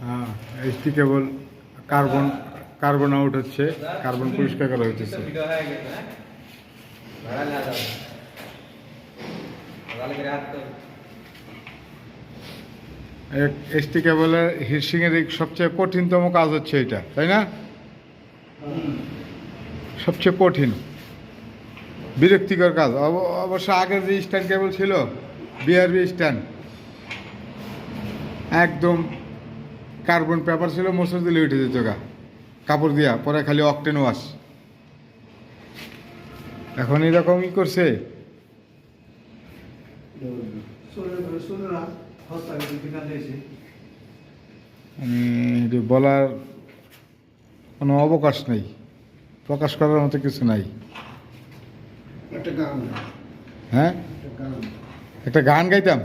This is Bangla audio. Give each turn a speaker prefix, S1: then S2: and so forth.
S1: হ্যাঁ, এইচটি কেবল কার্বন কার্বন আউট হচ্ছে, কার্বন পরিষ্কার করা হচ্ছে। এইচটি কেবলের হিটসিংয়ের সবচেয়ে কঠিনতম কাজ হচ্ছে এটা, তাই না? সবচেয়ে কঠিন বিরক্তিকর কাজ। অবশ্য আগের যে স্ট্যান্ড কেবল ছিল বিআরবি স্ট্যান্ড, একদম কার্বন পেপার ছিল, মোচড় দিলে উঠে যেত গা কাপড় দিয়া, পরে খালি অকটেন ওয়াশ। এখন এরকমই করছে। বলার কোনো অবকাশ নেই, প্রকাশ করার মতো কিছু নাই। হ্যাঁ, একটা গান গাইতাম।